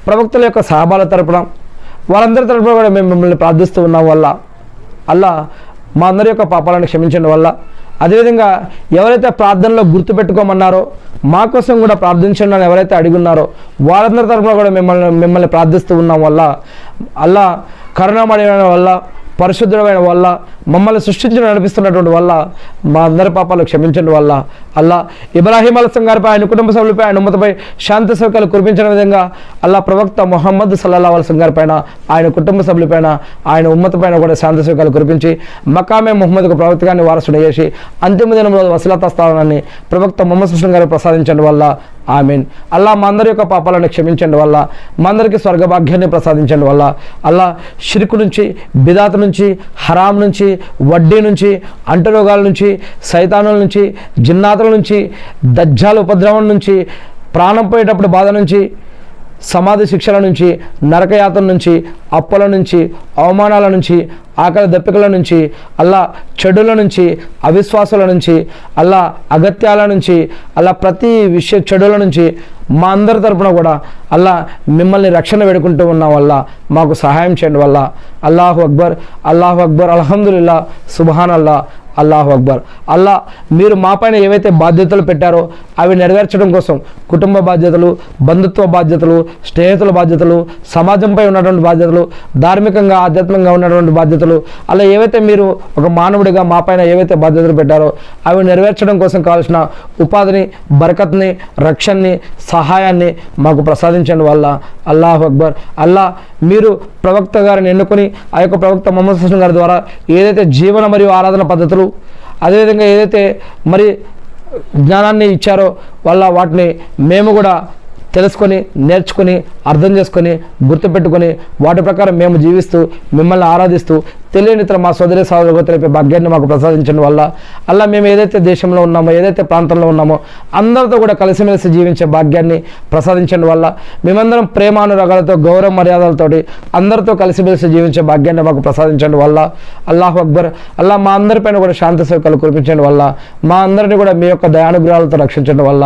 ప్రవక్తల యొక్క సహాబాల తరపున వాళ్ళందరి తరపున కూడా మేము మిమ్మల్ని ప్రార్థిస్తూ ఉన్నాం వల్ల అల్లా మా అందరి యొక్క పాపాలను క్షమించండి వల్ల, అదేవిధంగా ఎవరైతే ప్రార్థనలో గుర్తుపెట్టుకోమన్నారో మా కోసం కూడా ప్రార్థించండి అని ఎవరైతే అడిగున్నారో వాళ్ళందరి తరపున కూడా మిమ్మల్ని ప్రార్థిస్తూ ఉన్నాం వల్ల అల్లా కరుణామయుడైన వల్ల పరిశుద్ధుడమైన వల్ల మమ్మల్ని సృష్టించి నడిపిస్తున్నటువంటి వల్ల మా అందరి పాపాలు క్షమించండి వల్ల అల్లా ఇబ్రాహీం అలైహిస్సలాం గారిపై ఆయన కుటుంబ సభ్యులపై ఆయన ఉమ్మతపై శాంతి సౌఖ్యాలు కురిపించిన విధంగా అల్లా ప్రవక్త ముహమ్మద్ సల్లల్లాహు అలైహి వసల్లం గారిపైన ఆయన కుటుంబ సభ్యులపైన ఆయన ఉమ్మతపైన కూడా శాంతి సౌఖ్యాలు కురిపించి మకామే ముహమ్మద్కు ప్రవక్తగాన్ని వారసుడు చేసి అంతిమ దినంలో వసీలతా స్థానాన్ని ప్రవక్త ముహమ్మద్ సల్లల్లాహు అలైహి వసల్లం గారికి ప్రసాదించండి వల్ల ఆమీన్. అల్లా మా అందరి యొక్క పాపాలను క్షమించండి వల్ల, మా అందరికీ స్వర్గభాగ్యాన్ని ప్రసాదించండి వల్ల అల్లా షిర్కు నుంచి, బిదాత్ నుంచి, హరాం నుంచి, వడ్డీ నుంచి, అంటురోగాల నుంచి, సైతానుల నుంచి, జిన్నాతుల నుంచి, దజ్జాల ఉపద్రవం నుంచి, ప్రాణం పోయేటప్పుడు బాధ నుంచి, సమాధి శిక్షల నుంచి, నరకయాతన నుంచి, అప్పుల నుంచి, అవమానాల నుంచి, ఆకలి దప్పికల నుంచి, అల్లా చెడుల నుంచి, అవిశ్వాసాల నుంచి, అల్లా అగత్యాల నుంచి, అల్లా ప్రతి చెడుల నుంచి మా అందరి తరపున కూడా అల్లా మిమ్మల్ని రక్షణ వేడుకుంటూ ఉన్నాం వల్ల మాకు సహాయం చేయండి వల్ల. అల్లాహు అక్బర్, అల్లాహు అక్బర్, అల్హమ్దులిల్లా, సుబ్హాన్ అల్లా, అల్లాహు అక్బర్. అల్లా మీరు మా పైన ఏవైతే బాధ్యతలు పెట్టారో అవి నెరవేర్చడం కోసం కుటుంబ బాధ్యతలు, బంధుత్వ బాధ్యతలు, స్నేహితుల బాధ్యతలు, సమాజంపై ఉన్నటువంటి బాధ్యతలు, ధార్మికంగా ఆధ్యాత్మికంగా ఉన్నటువంటి బాధ్యతలు, అలా ఏవైతే మీరు ఒక మానవుడిగా మా పైన ఏవైతే బాధ్యతలు పెట్టారో అవి నెరవేర్చడం కోసం కావాల్సిన ఉపాధిని, బరకత్ని, రక్షణని, సహాయాన్ని మాకు ప్రసాదించండి వల్ల. అల్లాహు అక్బర్. అల్లా మీరు ప్రవక్త గారిని ఎన్నుకొని ఆ యొక్క ప్రవక్త ముహమ్మద్ సల్లల్లాహు అలైహి వసల్లం గారి ద్వారా ఏదైతే జీవన మరియు ఆరాధన పద్ధతులు, అదేవిధంగా ఏదైతే మరి జ్ఞానాన్ని ఇచ్చారో వాళ్ళ వాటిని మేము కూడా తెలుసుకొని, నేర్చుకొని, అర్థం చేసుకొని, గుర్తుపెట్టుకొని వాటి ప్రకారం మేము జీవిస్తూ మిమ్మల్ని ఆరాధిస్తూ తెలియని ఇతర మా సోదరి సోదరులకు తెలిపే భాగ్యాన్ని మాకు ప్రసాదించడం వల్ల అలా మేము ఏదైతే దేశంలో ఉన్నామో, ఏదైతే ప్రాంతంలో ఉన్నామో అందరితో కూడా కలిసిమెలిసి జీవించే భాగ్యాన్ని ప్రసాదించడం వల్ల మేమందరం ప్రేమానురాగాలతో, గౌరవ మర్యాదలతోటి అందరితో కలిసిమెలిసి జీవించే భాగ్యాన్ని మాకు ప్రసాదించడం వల్ల. అల్లాహు అక్బర్. అల్లా మా అందరిపైన కూడా శాంతి సౌఖ్యాలు కురిపించడం వల్ల, మా అందరినీ కూడా మీ యొక్క దయానుగ్రహాలతో రక్షించడం వల్ల,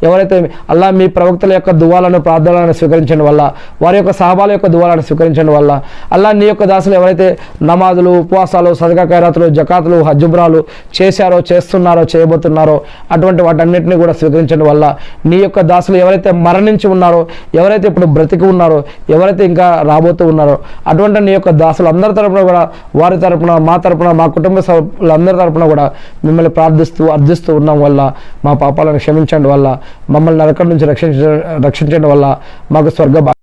ఎవరైతే అల్లా మీ ప్రవక్తల యొక్క దువాలను, ప్రార్థనలను స్వీకరించడం వల్ల, వారి యొక్క సహాబాల యొక్క దువాలను స్వీకరించడం వల్ల, అల్లా నీ యొక్క దాసులు ఎవరైతే నమాజులు, ఉపవాసాలు, సదకా ఖైరాతులు, జకాతులు, హజ్జుబ్రాలు చేశారో, చేస్తున్నారో, చేయబోతున్నారో అటువంటి వాటన్నిటిని కూడా స్వీకరించడం వల్ల, నీ యొక్క దాసులు ఎవరైతే మరణించి ఉన్నారో, ఎవరైతే ఇప్పుడు బ్రతికి ఉన్నారో, ఎవరైతే ఇంకా రాబోతూ ఉన్నారో అటువంటి నీ యొక్క దాసులు అందరి తరపున కూడా, వారి తరపున, మా తరపున, మా కుటుంబ సభ్యులందరి తరపున కూడా మిమ్మల్ని ప్రార్థిస్తూ అర్థిస్తూ ఉన్నాం వల్ల మా పాపాలను క్షమించండి వల్ల, మమ్మల్ని నరకం నుంచి రక్షించడం వల్ల మాకు స్వర్గ